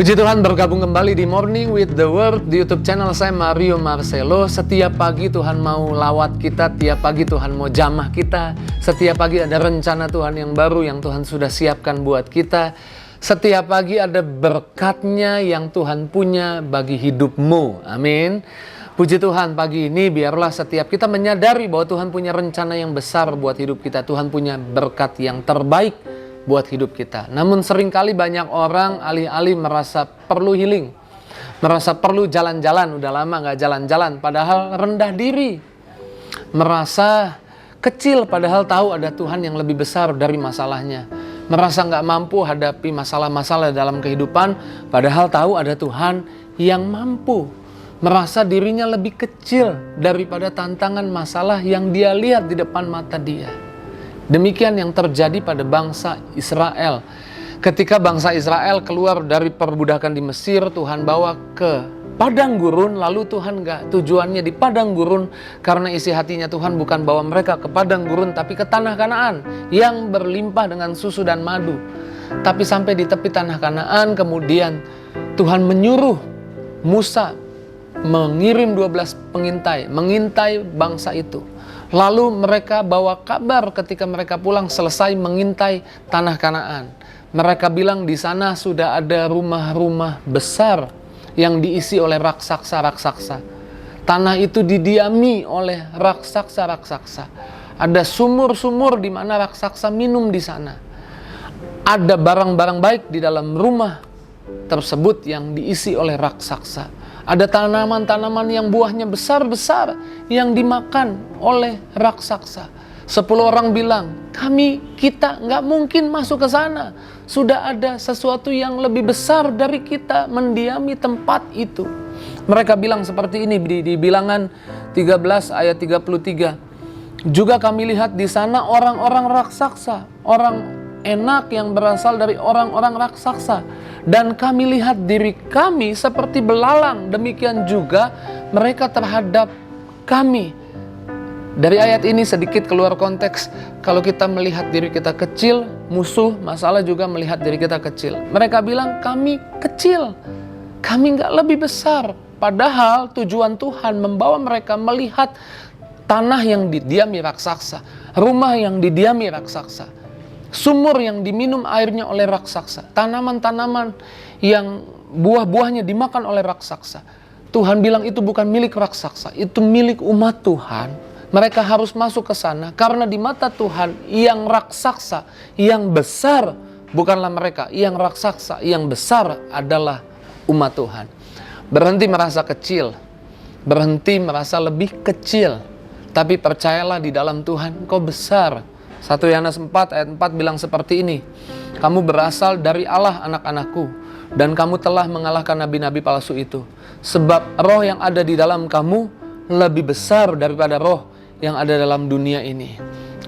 Puji Tuhan, bergabung kembali di Morning with the Word di YouTube channel saya, Mario Marcelo. Setiap pagi Tuhan mau lawat kita, tiap pagi Tuhan mau jamah kita. Setiap pagi ada rencana Tuhan yang baru yang Tuhan sudah siapkan buat kita. Setiap pagi ada berkatnya yang Tuhan punya bagi hidupmu. Amin. Puji Tuhan, pagi ini biarlah setiap kita menyadari bahwa Tuhan punya rencana yang besar buat hidup kita. Tuhan punya berkat yang terbaik buat hidup kita. Namun seringkali banyak orang alih-alih merasa perlu healing, merasa perlu jalan-jalan, udah lama gak jalan-jalan, padahal rendah diri, merasa kecil padahal tahu ada Tuhan yang lebih besar dari masalahnya, merasa gak mampu hadapi masalah-masalah dalam kehidupan padahal tahu ada Tuhan yang mampu, merasa dirinya lebih kecil daripada tantangan masalah yang dia lihat di depan mata dia. Demikian yang terjadi pada bangsa Israel. Ketika bangsa Israel keluar dari perbudakan di Mesir, Tuhan bawa ke padang gurun, lalu Tuhan tujuannya di padang gurun karena isi hatinya Tuhan bukan bawa mereka ke padang gurun tapi ke tanah Kanaan yang berlimpah dengan susu dan madu. Tapi sampai di tepi tanah Kanaan, kemudian Tuhan menyuruh Musa mengirim 12 pengintai, mengintai bangsa itu. Lalu mereka bawa kabar ketika mereka pulang selesai mengintai tanah Kanaan. Mereka bilang di sana sudah ada rumah-rumah besar yang diisi oleh raksasa-raksasa. Tanah itu didiami oleh raksasa-raksasa. Ada sumur-sumur di mana raksasa minum di sana. Ada barang-barang baik di dalam rumah tersebut yang diisi oleh raksasa. Ada tanaman-tanaman yang buahnya besar-besar yang dimakan oleh raksasa. 10 orang bilang, kita nggak mungkin masuk ke sana. Sudah ada sesuatu yang lebih besar dari kita mendiami tempat itu. Mereka bilang seperti ini di Bilangan 13 ayat 33. Juga kami lihat di sana orang-orang raksasa, orang enak yang berasal dari orang-orang raksasa. Dan kami lihat diri kami seperti belalang, demikian juga mereka terhadap kami. Dari ayat ini sedikit keluar konteks. Kalau kita melihat diri kita kecil, musuh masalah juga melihat diri kita kecil. Mereka bilang kami kecil, kami gak lebih besar. Padahal tujuan Tuhan membawa mereka melihat tanah yang didiami raksasa, rumah yang didiami raksasa, sumur yang diminum airnya oleh raksasa, tanaman-tanaman yang buah-buahnya dimakan oleh raksasa. Tuhan bilang itu bukan milik raksasa, itu milik umat Tuhan. Mereka harus masuk ke sana karena di mata Tuhan yang raksasa, yang besar bukanlah mereka, yang raksasa, yang besar adalah umat Tuhan. Berhenti merasa kecil, berhenti merasa lebih kecil, tapi percayalah di dalam Tuhan kau besar. 1 Yohanes 4 ayat 4 bilang seperti ini. Kamu berasal dari Allah anak-anakku, dan kamu telah mengalahkan nabi-nabi palsu itu. Sebab roh yang ada di dalam kamu lebih besar daripada roh yang ada dalam dunia ini.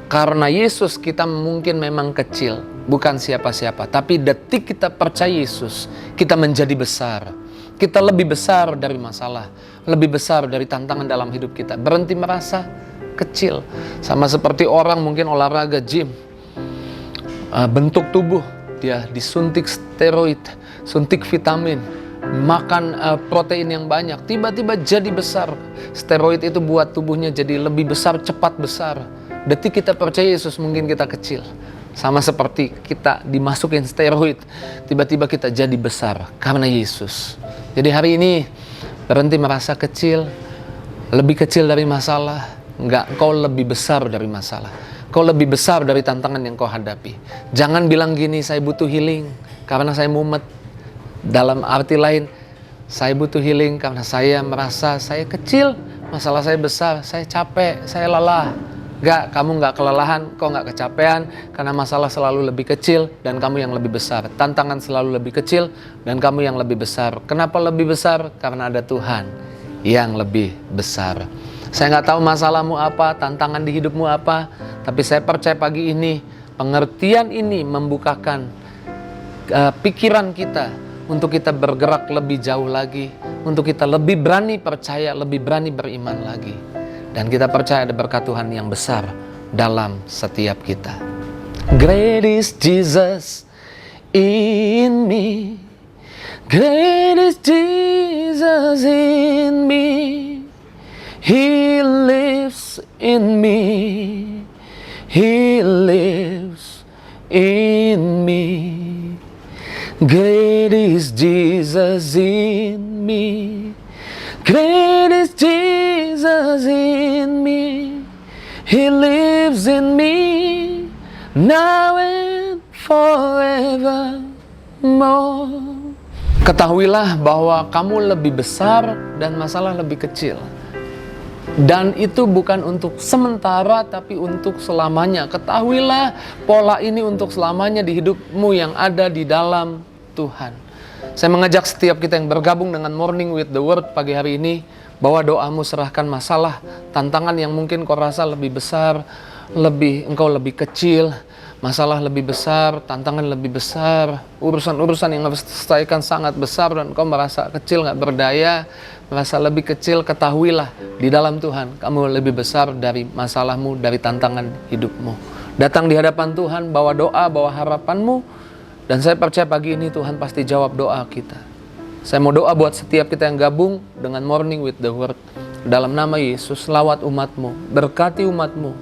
Karena Yesus kita mungkin memang kecil, bukan siapa-siapa. Tapi detik kita percaya Yesus, kita menjadi besar. Kita lebih besar dari masalah, lebih besar dari tantangan dalam hidup kita. Berhenti merasa kecil. Sama seperti orang mungkin olahraga gym, bentuk tubuh dia disuntik steroid, suntik vitamin, makan protein yang banyak, tiba-tiba jadi besar. Steroid itu buat tubuhnya jadi lebih besar, cepat besar. Detik kita percaya Yesus mungkin kita kecil. Sama seperti kita dimasukin steroid, tiba-tiba kita jadi besar karena Yesus. Jadi hari ini berhenti merasa kecil, lebih kecil dari masalah. Enggak, kau lebih besar dari masalah. Kau lebih besar dari tantangan yang kau hadapi. Jangan bilang gini, saya butuh healing karena saya mumet. Dalam arti lain, saya butuh healing karena saya merasa saya kecil, masalah saya besar, saya capek, saya lelah. Enggak, kamu enggak kelelahan, kau enggak kecapean karena masalah selalu lebih kecil dan kamu yang lebih besar. Tantangan selalu lebih kecil dan kamu yang lebih besar. Kenapa lebih besar? Karena ada Tuhan yang lebih besar. Saya nggak tahu masalahmu apa, tantangan di hidupmu apa, tapi saya percaya pagi ini, pengertian ini membukakan pikiran kita untuk kita bergerak lebih jauh lagi, untuk kita lebih berani percaya, lebih berani beriman lagi. Dan kita percaya ada berkat Tuhan yang besar dalam setiap kita. Great is Jesus in me. Great is Jesus in me. He lives in me. He lives in me. Great is Jesus in me. Great is Jesus in me. He lives in me. Now and forevermore. Ketahuilah bahwa kamu lebih besar dan masalah lebih kecil. Dan itu bukan untuk sementara, tapi untuk selamanya. Ketahuilah pola ini untuk selamanya di hidupmu yang ada di dalam Tuhan. Saya mengajak setiap kita yang bergabung dengan Morning with the Word pagi hari ini, bahwa doamu serahkan masalah, tantangan yang mungkin kau rasa lebih besar, engkau lebih kecil, masalah lebih besar, tantangan lebih besar, urusan-urusan yang harus diselesaikan sangat besar dan kau merasa kecil, gak berdaya, merasa lebih kecil. Ketahuilah di dalam Tuhan kamu lebih besar dari masalahmu, dari tantangan hidupmu. Datang di hadapan Tuhan, bawa doa, bawa harapanmu, dan saya percaya pagi ini Tuhan pasti jawab doa kita. Saya mau doa buat setiap kita yang gabung dengan Morning with the Word. Dalam nama Yesus, lawat umatmu, berkati umatmu,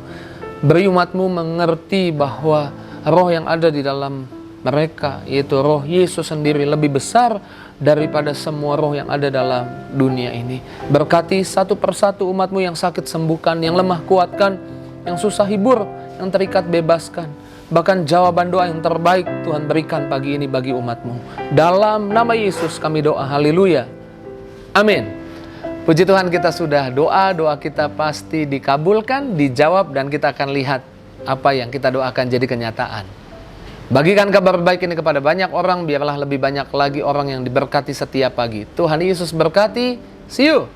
beri umatmu mengerti bahwa roh yang ada di dalam mereka, yaitu roh Yesus sendiri, lebih besar daripada semua roh yang ada dalam dunia ini. Berkati satu persatu umatmu yang sakit sembuhkan, yang lemah kuatkan, yang susah hibur, yang terikat bebaskan. Bahkan jawaban doa yang terbaik Tuhan berikan pagi ini bagi umatmu. Dalam nama Yesus kami doa, haleluya, amin. Puji Tuhan, kita sudah doa kita pasti dikabulkan, dijawab, dan kita akan lihat apa yang kita doakan jadi kenyataan. Bagikan kabar baik ini kepada banyak orang, biarlah lebih banyak lagi orang yang diberkati setiap pagi. Tuhan Yesus berkati, see you!